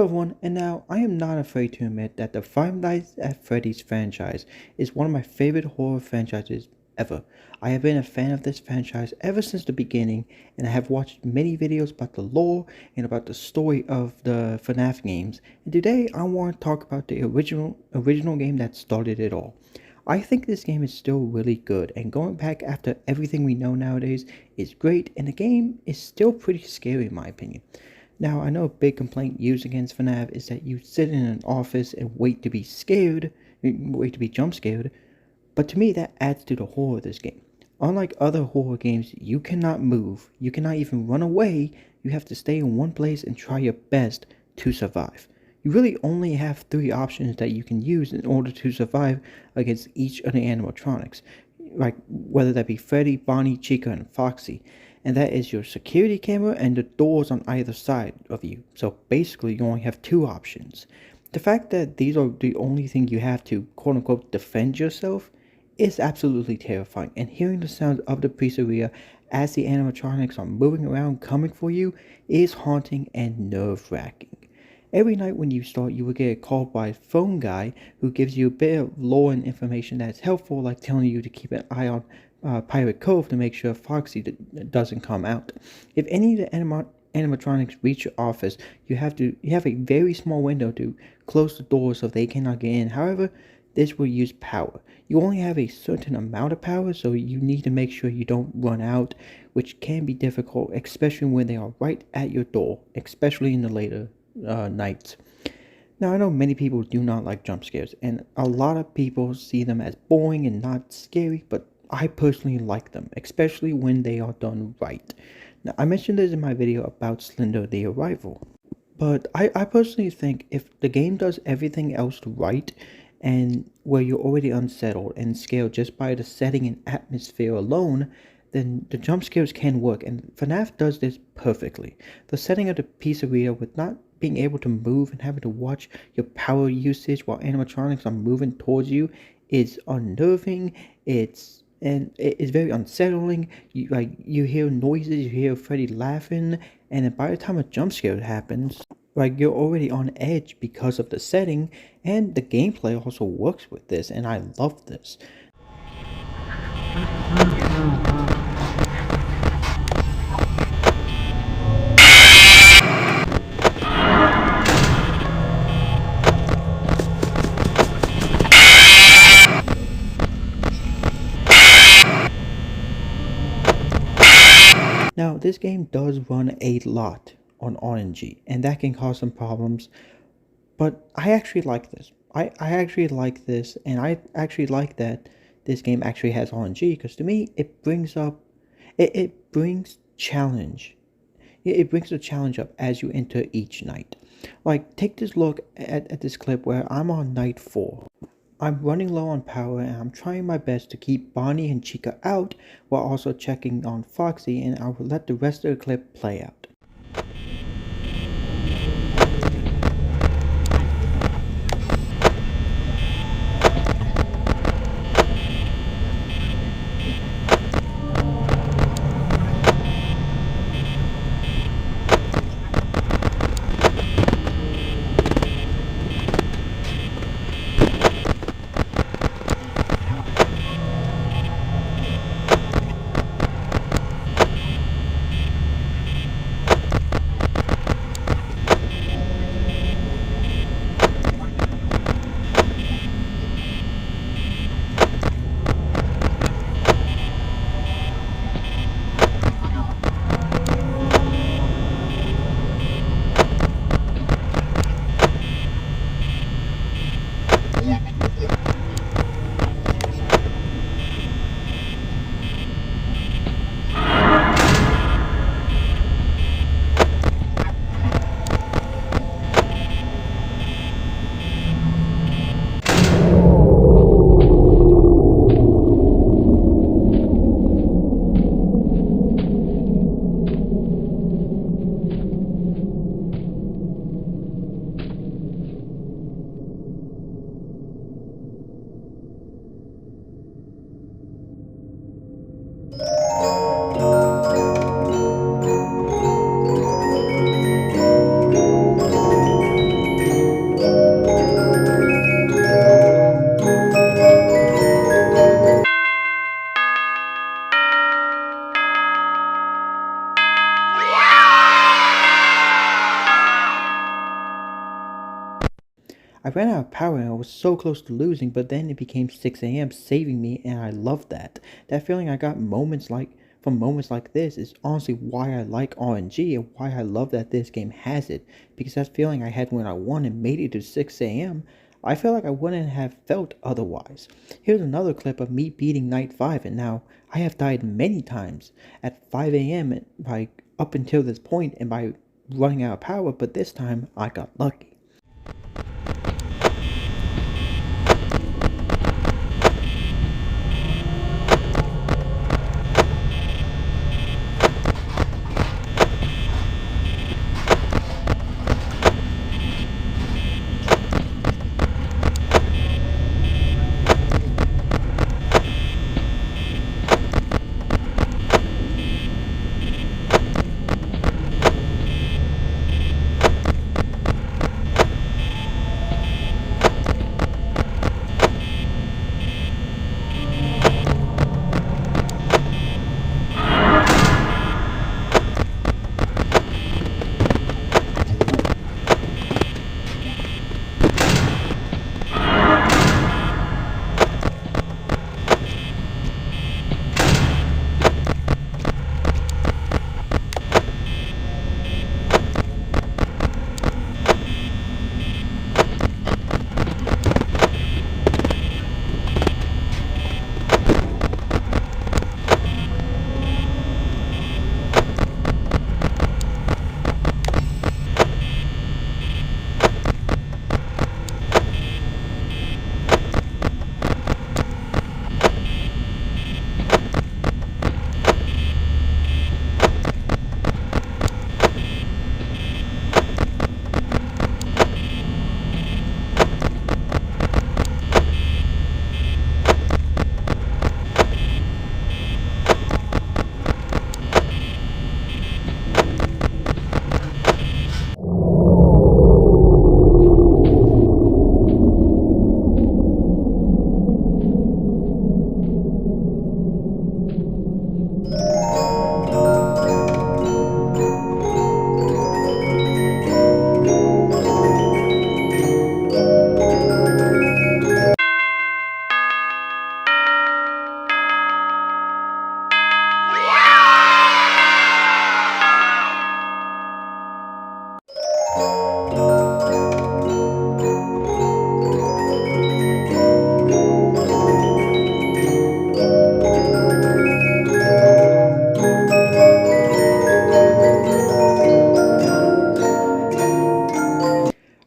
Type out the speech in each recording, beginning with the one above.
Hello everyone, and now I am not afraid to admit that the Five Nights at Freddy's franchise is one of my favorite horror franchises ever. I have been a fan of this franchise ever since the beginning, and I have watched many videos about the lore and about the story of the FNAF games, and today I want to talk about the original game that started it all. I think this game is still really good, and going back after everything we know nowadays is great, and the game is still pretty scary in my opinion. Now, I know a big complaint used against FNAF is that you sit in an office and wait to be scared, wait to be jump scared, but to me that adds to the horror of this game. Unlike other horror games, you cannot move, you cannot even run away, you have to stay in one place and try your best to survive. You really only have three options that you can use in order to survive against each of the animatronics, like whether that be Freddy, Bonnie, Chica, and Foxy, and that is your security camera and the doors on either side of you. So basically you only have two options. The fact that these are the only thing you have to quote unquote defend yourself is absolutely terrifying, and hearing the sounds of the pizzeria as the animatronics are moving around coming for you is haunting and nerve-wracking. Every night when you start, you will get a call by a phone guy who gives you a bit of lore and information that's helpful, like telling you to keep an eye on Pirate Cove to make sure Foxy doesn't come out. If any of the animatronics reach your office, you have a very small window to close the door so they cannot get in. However, this will use power. You only have a certain amount of power, so you need to make sure you don't run out, which can be difficult, especially when they are right at your door, especially in the later nights. Now, I know many people do not like jump scares, and a lot of people see them as boring and not scary, but I personally like them, especially when they are done right. Now, I mentioned this in my video about Slender the Arrival, but I personally think if the game does everything else right, and where you're already unsettled and scared just by the setting and atmosphere alone, then the jump scares can work, and FNAF does this perfectly. The setting of the pizzeria with not being able to move and having to watch your power usage while animatronics are moving towards you is unnerving. It's very unsettling. You hear noises, you hear Freddy laughing, and then by the time a jump scare happens, you're already on edge because of the setting, and the gameplay also works with this, and I love this. Now, this game does run a lot on RNG, and that can cause some problems, but I actually like this. I actually like this, and I actually like that this game actually has RNG, because to me, it brings up, it brings challenge. It brings the challenge up as you enter each night. Like, take this look at this clip where I'm on night 4. I'm running low on power, and I'm trying my best to keep Bonnie and Chica out while also checking on Foxy, and I will let the rest of the clip play out. I ran out of power and I was so close to losing, but then it became 6 a.m. saving me, and I loved that. That feeling I got from moments like this is honestly why I like RNG and why I love that this game has it, because that feeling I had when I won and made it to 6 a.m., I feel like I wouldn't have felt otherwise. Here's another clip of me beating Night 5, and now I have died many times at 5 a.m. by up until this point and by running out of power, but this time I got lucky.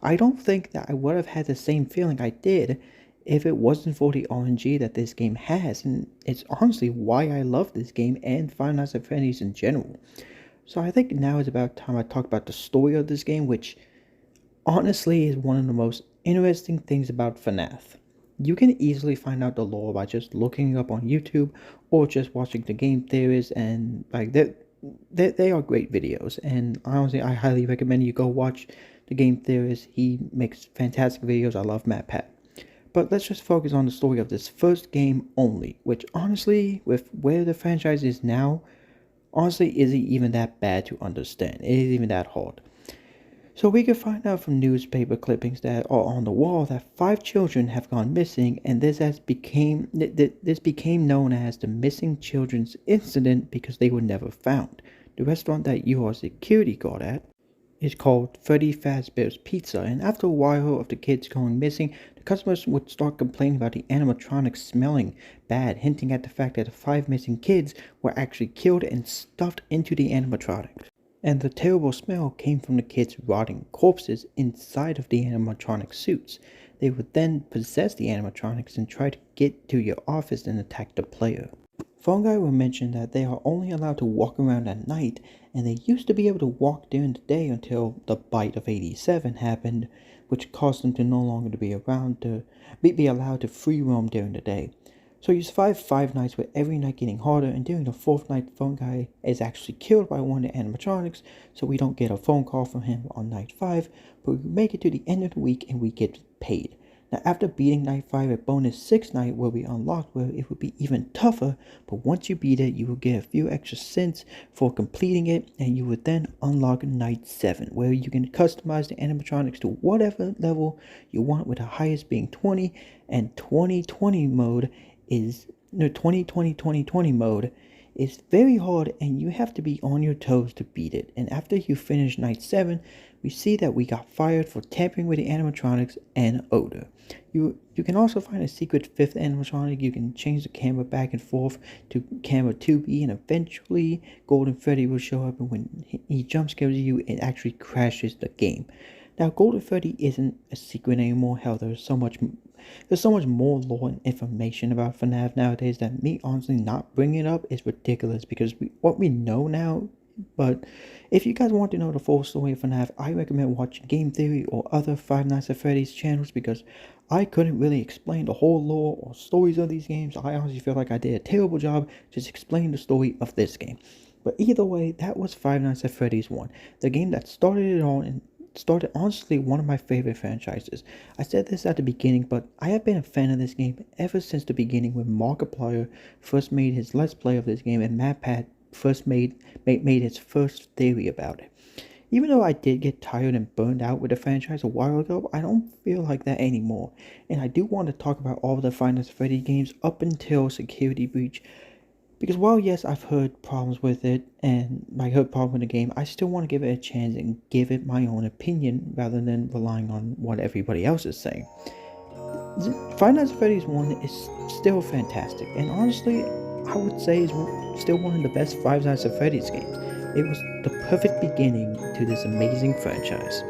I don't think that I would have had the same feeling I did if it wasn't for the RNG that this game has, and it's honestly why I love this game and Five Nights at Freddy's in general. So I think now is about time I talk about the story of this game, which honestly is one of the most interesting things about FNAF. You can easily find out the lore by just looking up on YouTube or just watching the game theories, and like they are great videos, and honestly I highly recommend you go watch the game theorist. He makes fantastic videos. I love Matt Pat. But let's just focus on the story of this first game only, which honestly, with where the franchise is now, honestly isn't even that bad to understand. It isn't even that hard. So we can find out from newspaper clippings that are on the wall that 5 children have gone missing, and this became known as the Missing Children's Incident because they were never found. The restaurant that you are a security guard at is called Freddy Fazbear's Pizza, and after a while of the kids going missing, the customers would start complaining about the animatronics smelling bad, hinting at the fact that the 5 missing kids were actually killed and stuffed into the animatronics. And the terrible smell came from the kids' rotting corpses inside of the animatronic suits. They would then possess the animatronics and try to get to your office and attack the player. Fungi will mention that they are only allowed to walk around at night, and they used to be able to walk during the day until the bite of 87 happened, which caused them to no longer be allowed to free roam during the day. So you survive 5 nights with every night getting harder, and during the 4th night, Fungi is actually killed by one of the animatronics, so we don't get a phone call from him on night 5, but we make it to the end of the week and we get paid. Now, after beating Night 5, a bonus 6 night will be unlocked where it will be even tougher, but once you beat it, you will get a few extra cents for completing it, and you will then unlock Night 7, where you can customize the animatronics to whatever level you want, with the highest being 20, and 2020 mode is, no, 2020 mode is very hard, and you have to be on your toes to beat it. And after you finish Night 7, we see that we got fired for tampering with the animatronics and odor. You can also find a secret 5th animatronic. You can change the camera back and forth to camera 2B, and eventually Golden Freddy will show up, and when he jump scares you, it actually crashes the game. Now, Golden Freddy isn't a secret anymore. Hell, there's so much more lore and information about FNAF nowadays that me honestly not bringing it up is ridiculous, because what we know now. But if you guys want to know the full story of FNAF, I recommend watching Game Theory or other Five Nights at Freddy's channels, because I couldn't really explain the whole lore or stories of these games. I honestly feel like I did a terrible job just explaining the story of this game. But either way, that was Five Nights at Freddy's 1, the game that started it all and started honestly one of my favorite franchises. I said this at the beginning, but I have been a fan of this game ever since the beginning, when Markiplier first made his Let's Play of this game and MatPat first made his first theory about it. Even though I did get tired and burned out with the franchise a while ago, I don't feel like that anymore. And I do want to talk about all the Five Nights at Freddy games up until Security Breach, because while yes, I've heard problems with it, and I heard problems with the game, I still want to give it a chance and give it my own opinion rather than relying on what everybody else is saying. Five Nights at Freddy's 1 is still fantastic, and honestly, I would say is still one of the best Five Nights at Freddy's games. It was the perfect beginning to this amazing franchise.